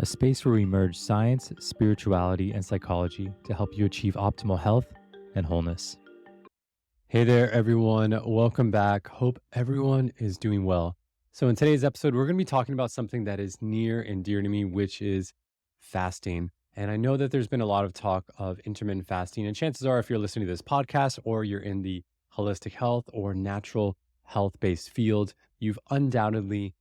a space where we merge science, spirituality, and psychology to help you achieve optimal health and wholeness. Hey there, everyone. Welcome back. Hope everyone is doing well. So, in today's episode, we're going to be talking about something that is near and dear to me, which is fasting. And I know that there's been a lot of talk of intermittent fasting. And chances are, if you're listening to this podcast or you're in the holistic health or natural health based field, you've undoubtedly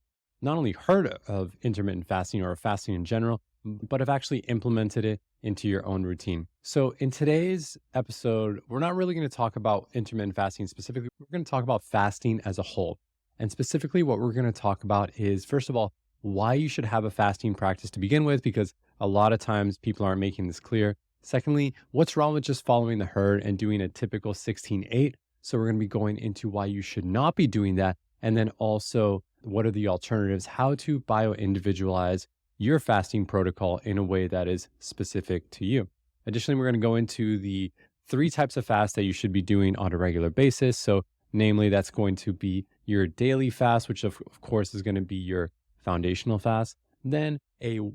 not only heard of intermittent fasting or fasting in general, but have actually implemented it into your own routine. So in today's episode, we're not really going to talk about intermittent fasting specifically. We're going to talk about fasting as a whole. And specifically what we're going to talk about is, first of all, why you should have a fasting practice to begin with, because a lot of times people aren't making this clear. Secondly, what's wrong with just following the herd and doing a typical 16-8? So we're going to be going into why you should not be doing that. And then also, what are the alternatives? How to bio-individualize your fasting protocol in a way that is specific to you. Additionally, we're going to go into the 3 types of fast that you should be doing on a regular basis. So namely, that's going to be your daily fast, which of course is going to be your foundational fast. Then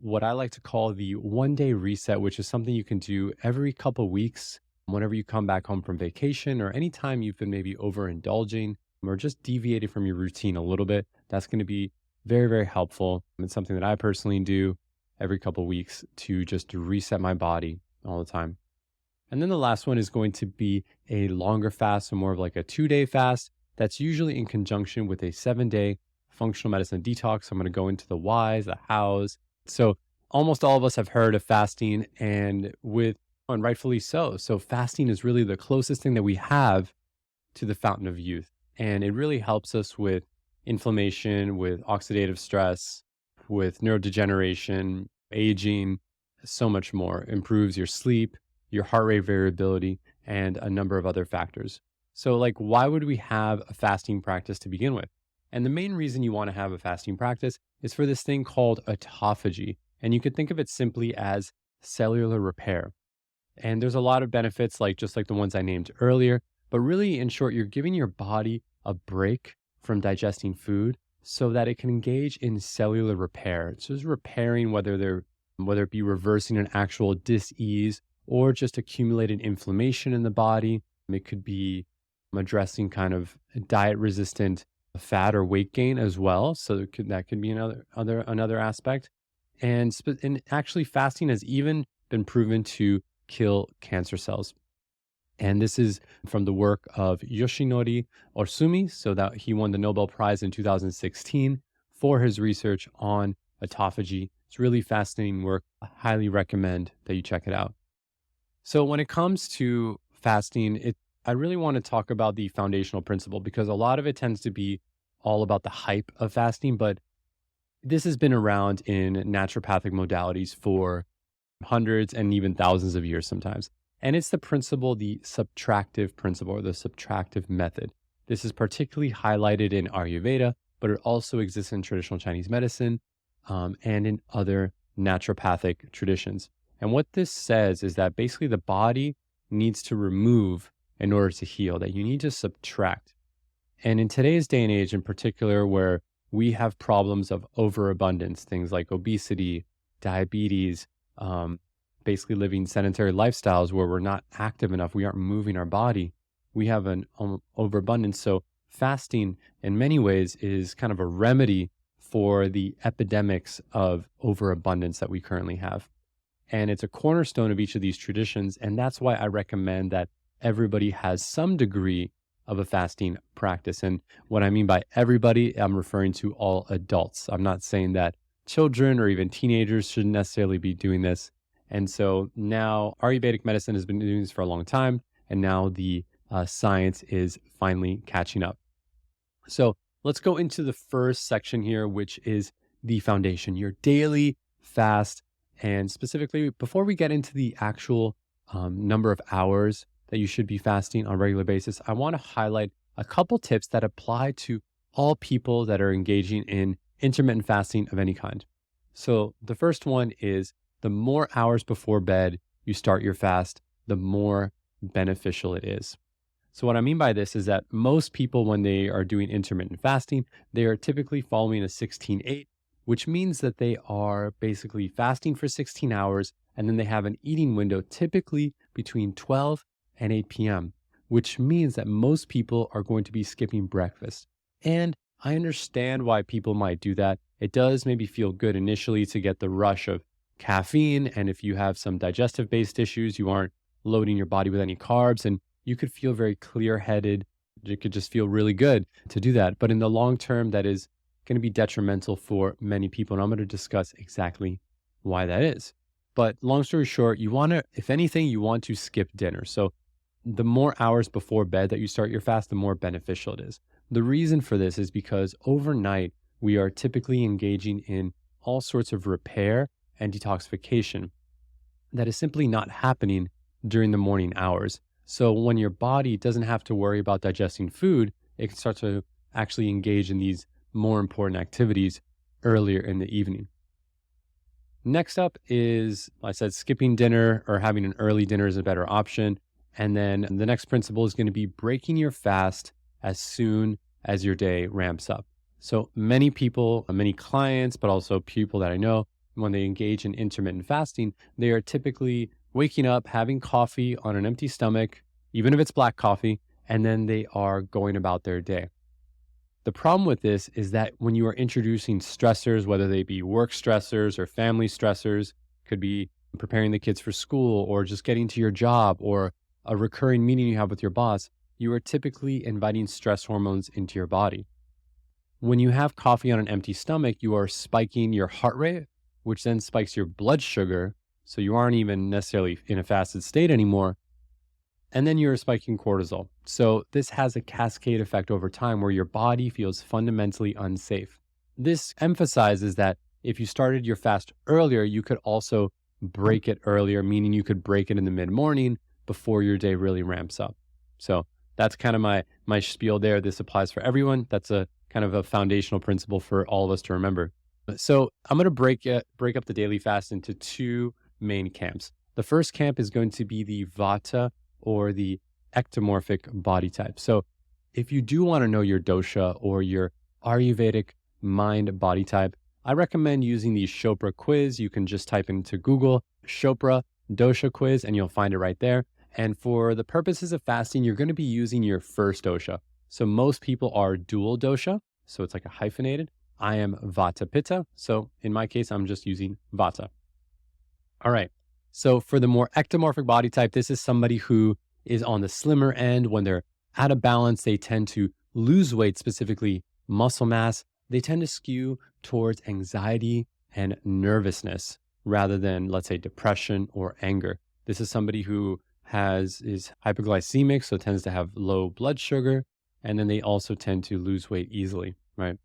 what I like to call the 1-day reset, which is something you can do every couple weeks whenever you come back home from vacation or anytime you've been maybe overindulging or just deviated from your routine a little bit. That's going to be very, very helpful. It's something that I personally do every couple of weeks to just reset my body all the time. And then the last one is going to be a longer fast, so more of like a 2-day fast. That's usually in conjunction with a 7-day functional medicine detox. I'm going to go into the whys, the hows. So almost all of us have heard of fasting and rightfully so. So fasting is really the closest thing that we have to the fountain of youth. And it really helps us with inflammation, with oxidative stress, with neurodegeneration, aging, so much more. Improves your sleep, your heart rate variability, and a number of other factors. So why would we have a fasting practice to begin with? And the main reason you want to have a fasting practice is for this thing called autophagy. And you could think of it simply as cellular repair. And there's a lot of benefits, just like the ones I named earlier. But really, in short, you're giving your body a break from digesting food so that it can engage in cellular repair. So it's repairing whether it be reversing an actual dis-ease or just accumulated inflammation in the body. It could be addressing kind of diet-resistant fat or weight gain as well. So that could be another aspect. And actually, fasting has even been proven to kill cancer cells. And this is from the work of Yoshinori Orsumi, so that he won the Nobel Prize in 2016 for his research on autophagy. It's really fascinating work. I highly recommend that you check it out. So when it comes to fasting, I really want to talk about the foundational principle because a lot of it tends to be all about the hype of fasting, but this has been around in naturopathic modalities for hundreds and even thousands of years sometimes. And it's the principle, the subtractive principle or the subtractive method. This is particularly highlighted in Ayurveda, but it also exists in traditional Chinese medicine and in other naturopathic traditions. And what this says is that basically the body needs to remove in order to heal, that you need to subtract. And in today's day and age in particular, where we have problems of overabundance, things like obesity, diabetes, basically living sedentary lifestyles where we're not active enough, we aren't moving our body, we have an overabundance. So fasting in many ways is kind of a remedy for the epidemics of overabundance that we currently have. And it's a cornerstone of each of these traditions. And that's why I recommend that everybody has some degree of a fasting practice. And what I mean by everybody, I'm referring to all adults. I'm not saying that children or even teenagers shouldn't necessarily be doing this. And so now Ayurvedic medicine has been doing this for a long time, and now the science is finally catching up. So let's go into the first section here, which is the foundation, your daily fast. And specifically, before we get into the actual number of hours that you should be fasting on a regular basis, I want to highlight a couple tips that apply to all people that are engaging in intermittent fasting of any kind. So the first one is the more hours before bed you start your fast, the more beneficial it is. So what I mean by this is that most people, when they are doing intermittent fasting, they are typically following a 16-8, which means that they are basically fasting for 16 hours and then they have an eating window typically between 12 and 8 p.m., which means that most people are going to be skipping breakfast. And I understand why people might do that. It does maybe feel good initially to get the rush of caffeine. And if you have some digestive based issues, you aren't loading your body with any carbs and you could feel very clear headed. It could just feel really good to do that. But in the long term, that is going to be detrimental for many people. And I'm going to discuss exactly why that is. But long story short, you want to, if anything, you want to skip dinner. So the more hours before bed that you start your fast, the more beneficial it is. The reason for this is because overnight, we are typically engaging in all sorts of repair and detoxification that is simply not happening during the morning hours. So when your body doesn't have to worry about digesting food, it can start to actually engage in these more important activities earlier in the evening. Next up is, I said, skipping dinner or having an early dinner is a better option. And then the next principle is going to be breaking your fast as soon as your day ramps up. So many people, many clients, but also people that I know, when they engage in intermittent fasting, they are typically waking up, having coffee on an empty stomach, even if it's black coffee, and then they are going about their day. The problem with this is that when you are introducing stressors, whether they be work stressors or family stressors, could be preparing the kids for school or just getting to your job or a recurring meeting you have with your boss, you are typically inviting stress hormones into your body. When you have coffee on an empty stomach, you are spiking your heart rate, which then spikes your blood sugar. So you aren't even necessarily in a fasted state anymore. And then you're spiking cortisol. So this has a cascade effect over time where your body feels fundamentally unsafe. This emphasizes that if you started your fast earlier, you could also break it earlier, meaning you could break it in the mid-morning before your day really ramps up. So that's kind of my spiel there. This applies for everyone. That's a kind of a foundational principle for all of us to remember. So I'm going to break up the daily fast into two main camps. The first camp is going to be the Vata or the ectomorphic body type. So if you do want to know your dosha or your Ayurvedic mind body type, I recommend using the Chopra quiz. You can just type into Google Chopra dosha quiz and you'll find it right there. And for the purposes of fasting, you're going to be using your first dosha. So most people are dual dosha. So it's like a hyphenated. I am Vata Pitta. So in my case, I'm just using Vata. All right. So for the more ectomorphic body type, this is somebody who is on the slimmer end. When they're out of balance, they tend to lose weight, specifically muscle mass. They tend to skew towards anxiety and nervousness rather than, let's say, depression or anger. This is somebody who is hypoglycemic, so tends to have low blood sugar, and then they also tend to lose weight easily, right?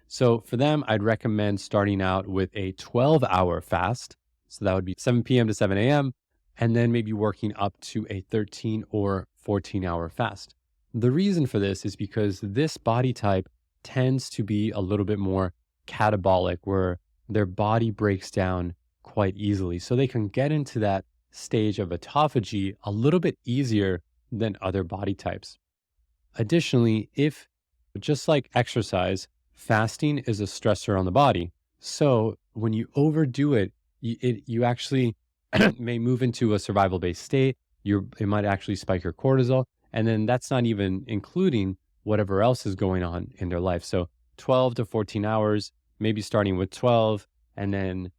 So for them, I'd recommend starting out with a 12-hour fast. So that would be 7 p.m. to 7 a.m., and then maybe working up to a 13 or 14-hour fast. The reason for this is because this body type tends to be a little bit more catabolic, where their body breaks down quite easily. So they can get into that stage of autophagy a little bit easier than other body types. Additionally, if just like exercise, fasting is a stressor on the body. So when you overdo it, you actually may move into a survival-based state. It might actually spike your cortisol. And then that's not even including whatever else is going on in their life. So 12 to 14 hours, maybe starting with 12. And then,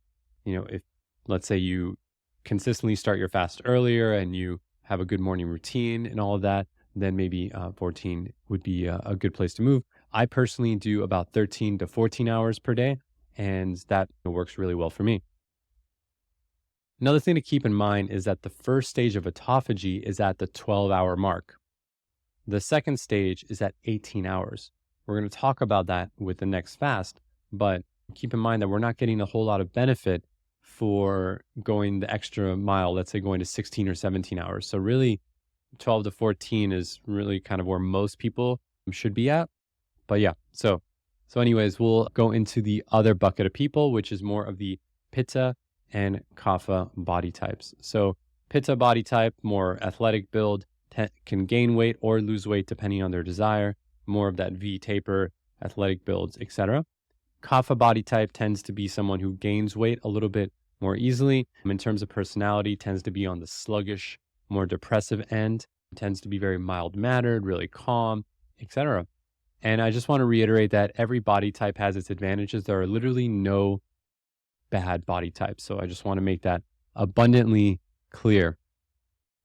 if let's say you consistently start your fast earlier and you have a good morning routine and all of that, then maybe 14 would be a good place to move. I personally do about 13 to 14 hours per day, and that works really well for me. Another thing to keep in mind is that the first stage of autophagy is at the 12-hour mark. The second stage is at 18 hours. We're going to talk about that with the next fast, but keep in mind that we're not getting a whole lot of benefit for going the extra mile, let's say going to 16 or 17 hours. So really 12 to 14 is really kind of where most people should be at. But yeah, so anyways, we'll go into the other bucket of people, which is more of the Pitta and Kapha body types. So Pitta body type, more athletic build, can gain weight or lose weight depending on their desire, more of that V taper, athletic builds, etc. Kapha body type tends to be someone who gains weight a little bit more easily. In terms of personality, tends to be on the sluggish, more depressive end, tends to be very mild-mannered, really calm, etc. And I just want to reiterate that every body type has its advantages. There are literally no bad body types. So I just want to make that abundantly clear.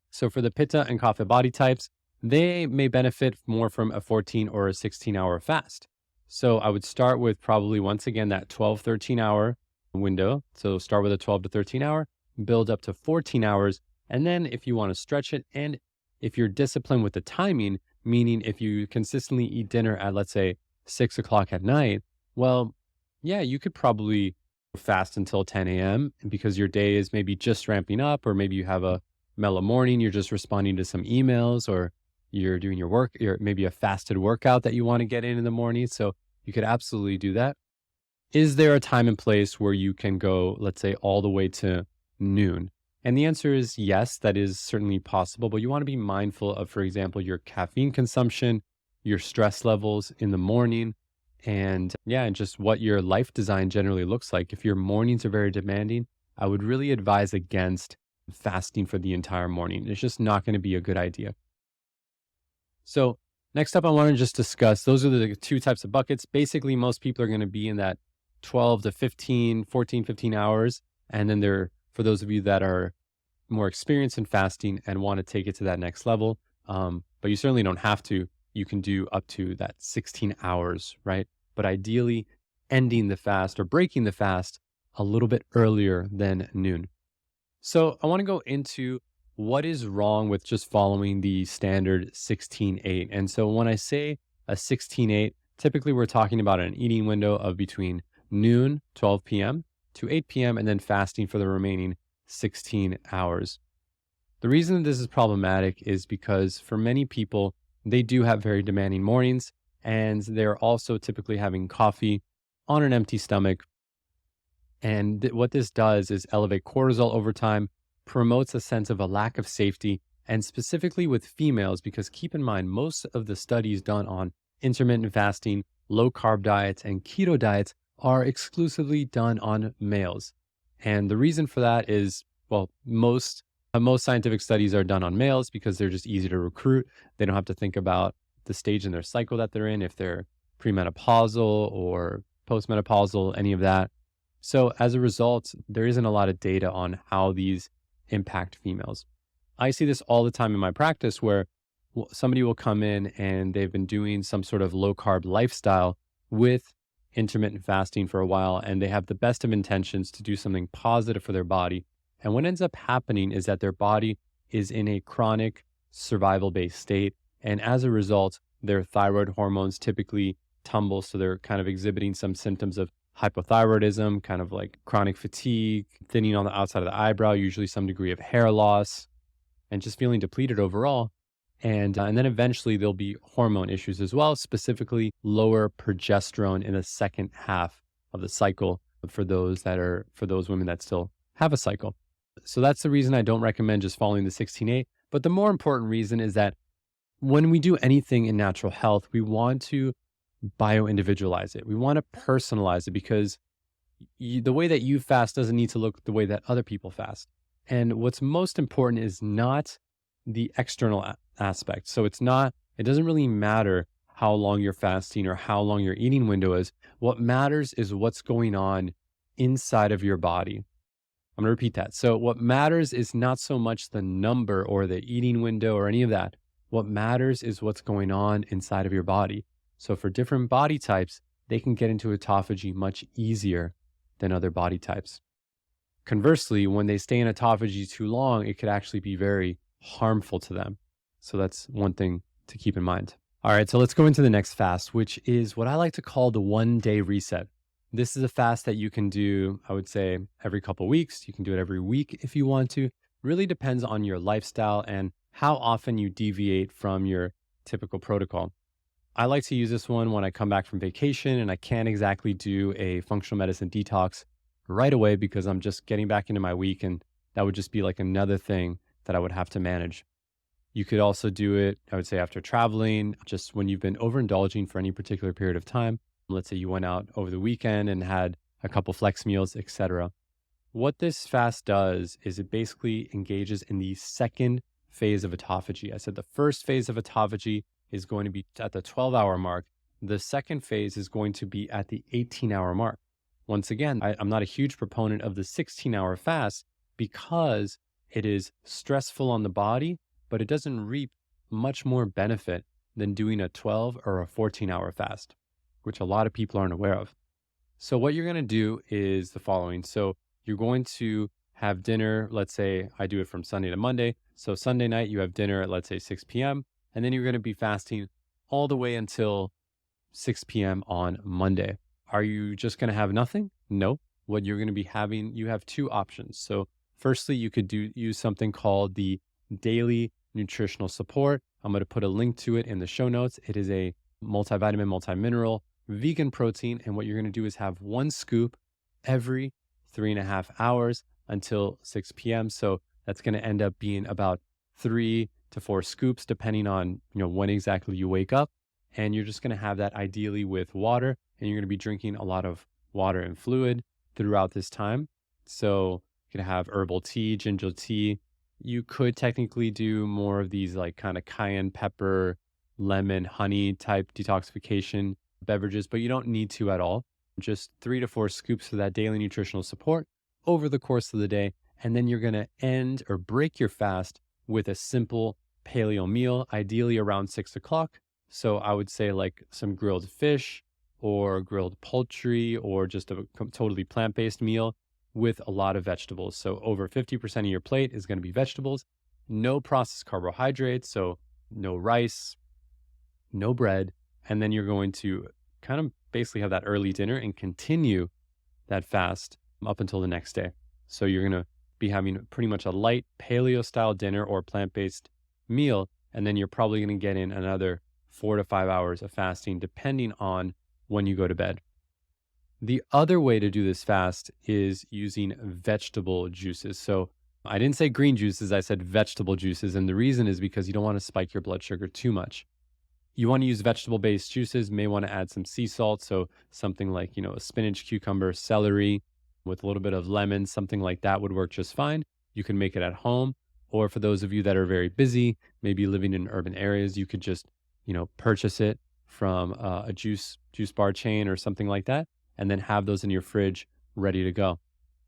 So for the Pitta and Kapha body types, they may benefit more from a 14 or a 16-hour fast. So I would start with probably, once again, that 12, 13-hour window. So start with a 12 to 13 hour, build up to 14 hours. And then if you want to stretch it, and if you're disciplined with the timing, meaning if you consistently eat dinner at, let's say, 6 o'clock at night, well, yeah, you could probably fast until 10 a.m. because your day is maybe just ramping up, or maybe you have a mellow morning, you're just responding to some emails, or you're doing your work, or maybe a fasted workout that you want to get in the morning. So you could absolutely do that. Is there a time and place where you can go, let's say, all the way to noon? And the answer is yes, that is certainly possible, but you want to be mindful of, for example, your caffeine consumption, your stress levels in the morning, and yeah, and just what your life design generally looks like. If your mornings are very demanding, I would really advise against fasting for the entire morning. It's just not going to be a good idea. So next up, I want to just discuss, those are the two types of buckets. Basically, most people are going to be in that 12 to 15, 14, 15 hours. And then for those of you that are more experienced in fasting and want to take it to that next level, but you certainly don't have to. You can do up to that 16 hours, right? But ideally, ending the fast or breaking the fast a little bit earlier than noon. So I want to go into what is wrong with just following the standard 16-8. And so when I say a 16-8, typically we're talking about an eating window of between noon, 12 p.m. to 8 p.m. and then fasting for the remaining 16 hours. The reason this is problematic is because for many people, they do have very demanding mornings, and they're also typically having coffee on an empty stomach. And what this does is elevate cortisol over time, promotes a sense of a lack of safety, and specifically with females, because keep in mind, most of the studies done on intermittent fasting, low carb diets, and keto diets are exclusively done on males. And the reason for that is, well, most scientific studies are done on males because they're just easy to recruit. They don't have to think about the stage in their cycle that they're in, if they're premenopausal or postmenopausal, any of that. So as a result, there isn't a lot of data on how these impact females. I see this all the time in my practice where somebody will come in and they've been doing some sort of low carb lifestyle with intermittent fasting for a while, and they have the best of intentions to do something positive for their body. And what ends up happening is that their body is in a chronic survival-based state. And as a result, their thyroid hormones typically tumble. So they're kind of exhibiting some symptoms of hypothyroidism, kind of like chronic fatigue, thinning on the outside of the eyebrow, usually some degree of hair loss, and just feeling depleted overall. And then eventually there'll be hormone issues as well, specifically lower progesterone in the second half of the cycle for those women that still have a cycle. So that's the reason I don't recommend just following the 16-8. But the more important reason is that when we do anything in natural health, we want to bio-individualize it. We want to personalize it because the way that you fast doesn't need to look the way that other people fast. And what's most important is not the external aspect. So it doesn't really matter how long you're fasting or how long your eating window is. What matters is what's going on inside of your body. I'm going to repeat that. So what matters is not so much the number or the eating window or any of that. What matters is what's going on inside of your body. So for different body types, they can get into autophagy much easier than other body types. Conversely, when they stay in autophagy too long, it could actually be very harmful to them. So that's one thing to keep in mind. All right, so let's go into the next fast, which is what I like to call the 1-day reset. This is a fast that you can do, I would say, every couple of weeks. You can do it every week if you want to. Really depends on your lifestyle and how often you deviate from your typical protocol. I like to use this one when I come back from vacation and I can't exactly do a functional medicine detox right away because I'm just getting back into my week, and that would just be like another thing that I would have to manage. You could also do it, I would say, after traveling, just when you've been overindulging for any particular period of time. Let's say you went out over the weekend and had a couple flex meals, etc. What this fast does is it basically engages in the second phase of autophagy. I said the first phase of autophagy is going to be at the 12-hour mark. The second phase is going to be at the 18-hour mark. Once again, I'm not a huge proponent of the 16-hour fast because it is stressful on the body, but it doesn't reap much more benefit than doing a 12 or a 14-hour fast, which a lot of people aren't aware of. So what you're going to do is the following. So you're going to have dinner. Let's say I do it from Sunday to Monday. So Sunday night, you have dinner at, let's say, 6 p.m. And then you're going to be fasting all the way until 6 p.m. on Monday. Are you just going to have nothing? No. What you're going to be having, you have two options. So firstly, you could use something called the daily nutritional support. I'm going to put a link to it in the show notes. It is a multivitamin, multimineral, vegan protein. And what you're going to do is have one scoop every 3.5 hours until 6 p.m. So that's going to end up being about 3 to 4 scoops, depending on, when exactly you wake up. And you're just going to have that ideally with water, and you're going to be drinking a lot of water and fluid throughout this time. So you can have herbal tea, ginger tea. You could technically do more of these like kind of cayenne pepper, lemon, honey type detoxification beverages, but you don't need to at all. Just 3 to 4 scoops of that daily nutritional support over the course of the day. And then you're going to end or break your fast with a simple paleo meal, ideally around 6 o'clock. So I would say like some grilled fish or grilled poultry or just a totally plant-based meal with a lot of vegetables. So over 50% of your plate is going to be vegetables, no processed carbohydrates. So no rice, no bread. And then you're going to kind of basically have that early dinner and continue that fast up until the next day. So you're going to be having pretty much a light paleo style dinner or plant-based meal. And then you're probably going to get in another 4 to 5 hours of fasting, depending on when you go to bed. The other way to do this fast is using vegetable juices. So I didn't say green juices, I said vegetable juices. And the reason is because you don't want to spike your blood sugar too much. You want to use vegetable-based juices, may want to add some sea salt. So something like, a spinach, cucumber, celery with a little bit of lemon, something like that would work just fine. You can make it at home. Or for those of you that are very busy, maybe living in urban areas, you could just, purchase it from a juice bar chain or something like that, and then have those in your fridge ready to go.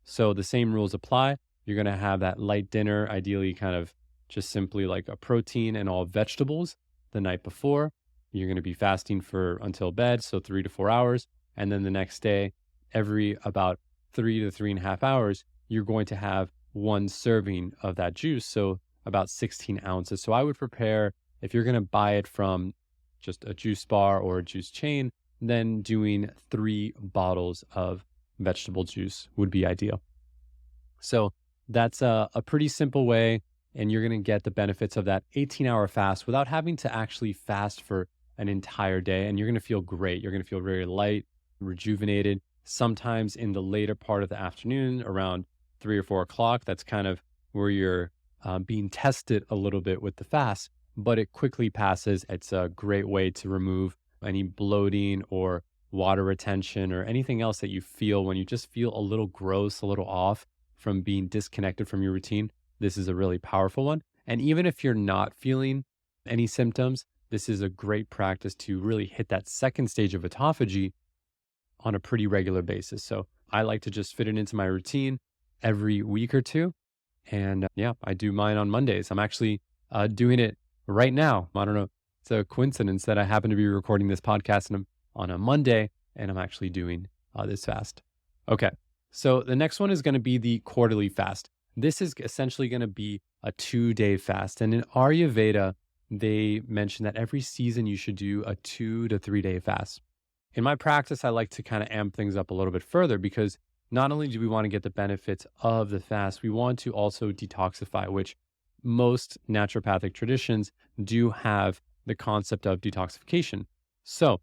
So the same rules apply. You're going to have that light dinner, ideally kind of just simply like a protein and all vegetables the night before. You're going to be fasting until bed, so 3 to 4 hours. And then the next day, every about 3 to 3.5 hours, you're going to have one serving of that juice. So about 16 ounces. So I would prepare, if you're going to buy it from just a juice bar or a juice chain, then doing 3 bottles of vegetable juice would be ideal. So that's a pretty simple way, and you're going to get the benefits of that 18-hour fast without having to actually fast for an entire day. And you're going to feel great. You're going to feel very light, rejuvenated. Sometimes in the later part of the afternoon, around 3 or 4 o'clock, that's kind of where you're being tested a little bit with the fast, but it quickly passes. It's a great way to remove any bloating or water retention or anything else that you feel when you just feel a little gross, a little off from being disconnected from your routine. This is a really powerful one. And even if you're not feeling any symptoms, this is a great practice to really hit that second stage of autophagy on a pretty regular basis. So I like to just fit it into my routine every week or two. And I do mine on Mondays. I'm actually doing it right now. I don't know. It's a coincidence that I happen to be recording this podcast on a Monday, and I'm actually doing this fast. Okay. So the next one is going to be the quarterly fast. This is essentially going to be a 2-day fast. And in Ayurveda, they mention that every season you should do a 2 to 3 day fast. In my practice, I like to kind of amp things up a little bit further because not only do we want to get the benefits of the fast, we want to also detoxify, which most naturopathic traditions do have the concept of detoxification. So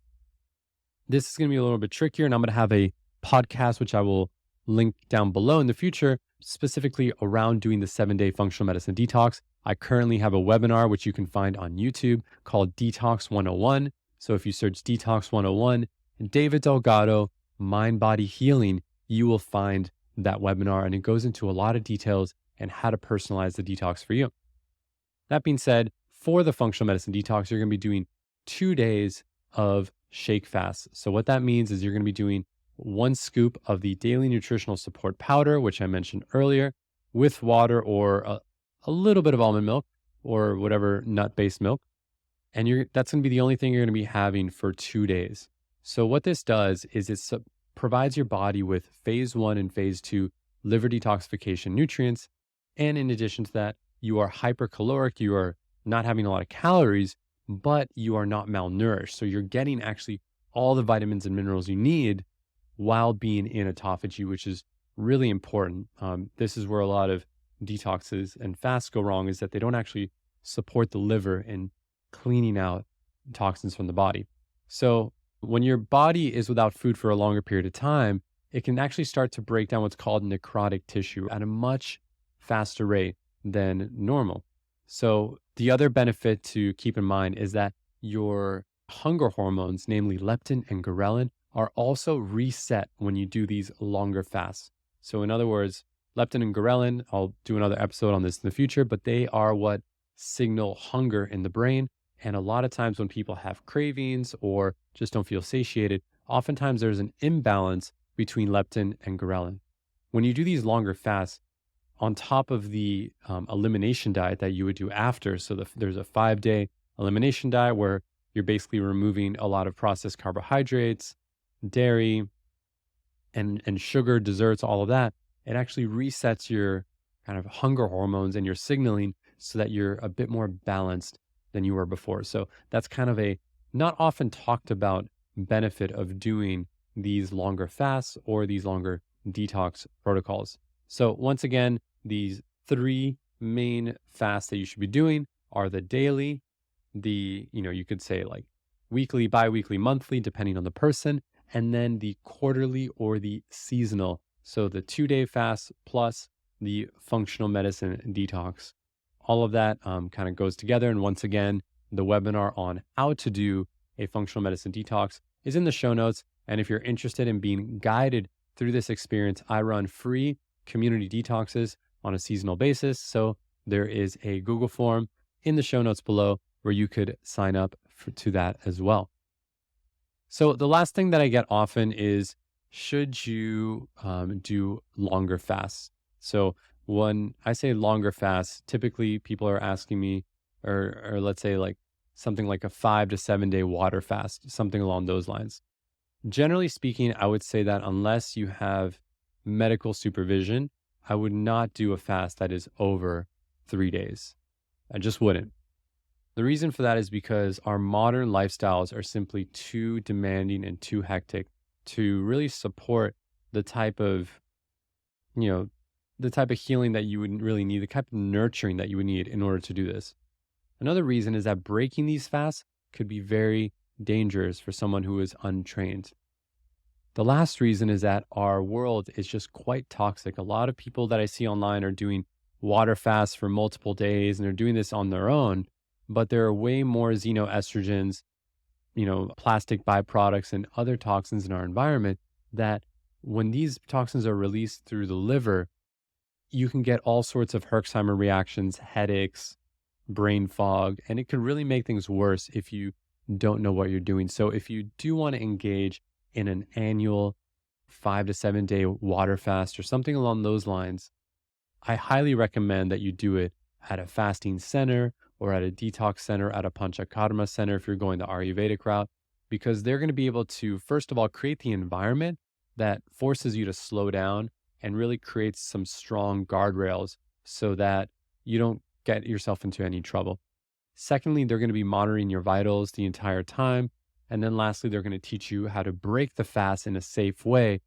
this is going to be a little bit trickier, and I'm going to have a podcast, which I will link down below in the future, specifically around doing the 7-day functional medicine detox. I currently have a webinar, which you can find on YouTube, called Detox 101. So if you search Detox 101, David Delgado, Mind Body Healing, you will find that webinar, and it goes into a lot of details and how to personalize the detox for you. That being said, for the functional medicine detox, you're going to be doing 2 days of shake fast. So what that means is you're going to be doing 1 scoop of the daily nutritional support powder, which I mentioned earlier, with water or a little bit of almond milk or whatever nut-based milk. And that's going to be the only thing you're going to be having for 2 days. So what this does is it provides your body with phase 1 and phase 2 liver detoxification nutrients. And in addition to that, you are hypercaloric, you are not having a lot of calories, but you are not malnourished. So you're getting actually all the vitamins and minerals you need while being in autophagy, which is really important. This is where a lot of detoxes and fasts go wrong, is that they don't actually support the liver in cleaning out toxins from the body. So when your body is without food for a longer period of time, it can actually start to break down what's called necrotic tissue at a much faster rate than normal. So the other benefit to keep in mind is that your hunger hormones, namely leptin and ghrelin, are also reset when you do these longer fasts. So in other words, leptin and ghrelin, I'll do another episode on this in the future, but they are what signal hunger in the brain. And a lot of times when people have cravings or just don't feel satiated, oftentimes there's an imbalance between leptin and ghrelin. When you do these longer fasts, on top of the elimination diet that you would do after, so there's a 5-day elimination diet where you're basically removing a lot of processed carbohydrates, dairy, and sugar, desserts, all of that. It actually resets your kind of hunger hormones and your signaling so that you're a bit more balanced than you were before. So that's kind of a not often talked about benefit of doing these longer fasts or these longer detox protocols. So once again, these 3 main fasts that you should be doing are the daily, you could say like weekly, bi-weekly, monthly, depending on the person, and then the quarterly or the seasonal. So the 2-day fast plus the functional medicine detox. All of that kind of goes together. And once again, the webinar on how to do a functional medicine detox is in the show notes. And if you're interested in being guided through this experience, I run free community detoxes on a seasonal basis. So there is a Google form in the show notes below where you could sign up to that as well. So the last thing that I get often is, should you do longer fasts? So when I say longer fasts, typically people are asking me, or let's say like something like a 5 to 7 day water fast, something along those lines. Generally speaking, I would say that unless you have medical supervision, I would not do a fast that is over 3 days. I just wouldn't. The reason for that is because our modern lifestyles are simply too demanding and too hectic to really support the type of, the type of healing that you would really need, the type of nurturing that you would need in order to do this. Another reason is that breaking these fasts could be very dangerous for someone who is untrained. The last reason is that our world is just quite toxic. A lot of people that I see online are doing water fasts for multiple days, and they're doing this on their own, but there are way more xenoestrogens, plastic byproducts and other toxins in our environment that when these toxins are released through the liver, you can get all sorts of Herxheimer reactions, headaches, brain fog, and it can really make things worse if you don't know what you're doing. So if you do want to engage in an annual 5 to 7 day water fast or something along those lines, I highly recommend that you do it at a fasting center or at a detox center, at a panchakarma center if you're going the Ayurvedic route, because they're going to be able to, first of all, create the environment that forces you to slow down and really creates some strong guardrails so that you don't get yourself into any trouble. Secondly, they're going to be monitoring your vitals the entire time. And then lastly, they're going to teach you how to break the fast in a safe way.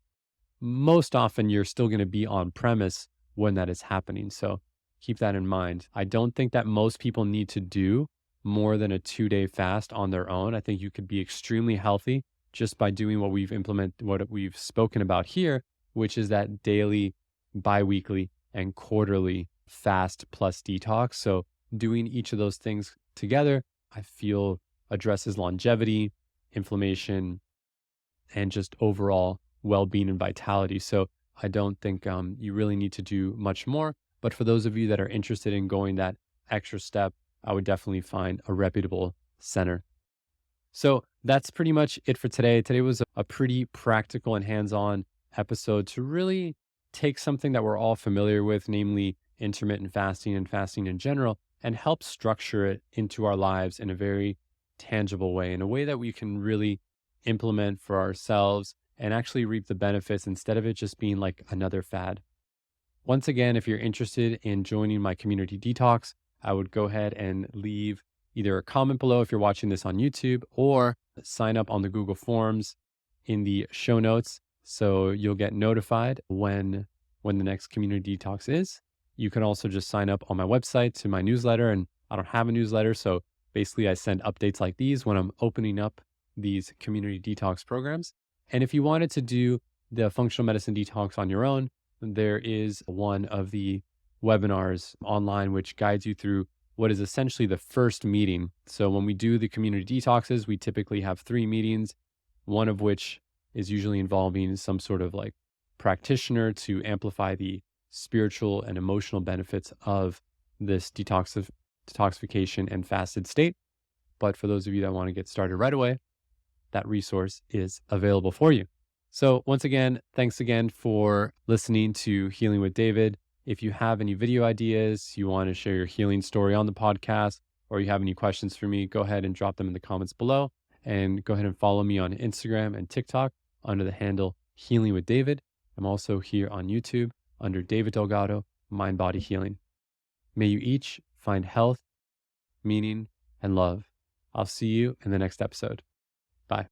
Most often, you're still going to be on premise when that is happening. So keep that in mind. I don't think that most people need to do more than a 2-day fast on their own. I think you could be extremely healthy just by doing what we've spoken about here, which is that daily, bi-weekly, and quarterly fast plus detox. So doing each of those things together, I feel addresses longevity, inflammation, and just overall well-being and vitality. So I don't think you really need to do much more. But for those of you that are interested in going that extra step, I would definitely find a reputable center. So that's pretty much it for today. Today was a pretty practical and hands-on episode to really take something that we're all familiar with, namely intermittent fasting and fasting in general, and help structure it into our lives in a very tangible way, in a way that we can really implement for ourselves and actually reap the benefits instead of it just being like another fad. Once again, if you're interested in joining my community detox, I would go ahead and leave either a comment below if you're watching this on YouTube, or sign up on the Google Forms in the show notes so you'll get notified when the next community detox is. You can also just sign up on my website to my newsletter, and I don't have a newsletter, so basically I send updates like these when I'm opening up these community detox programs. And if you wanted to do the functional medicine detox on your own, there is one of the webinars online which guides you through what is essentially the first meeting. So when we do the community detoxes, we typically have 3 meetings, one of which is usually involving some sort of like practitioner to amplify the spiritual and emotional benefits of this detoxification and fasted state. But for those of you that want to get started right away, that resource is available for you. So once again, thanks again for listening to Healing with David. If you have any video ideas, you want to share your healing story on the podcast, or you have any questions for me, go ahead and drop them in the comments below. And go ahead and follow me on Instagram and TikTok under the handle Healing with David. I'm also here on YouTube under David Delgado, Mind Body Healing. May you each find health, meaning, and love. I'll see you in the next episode. Bye.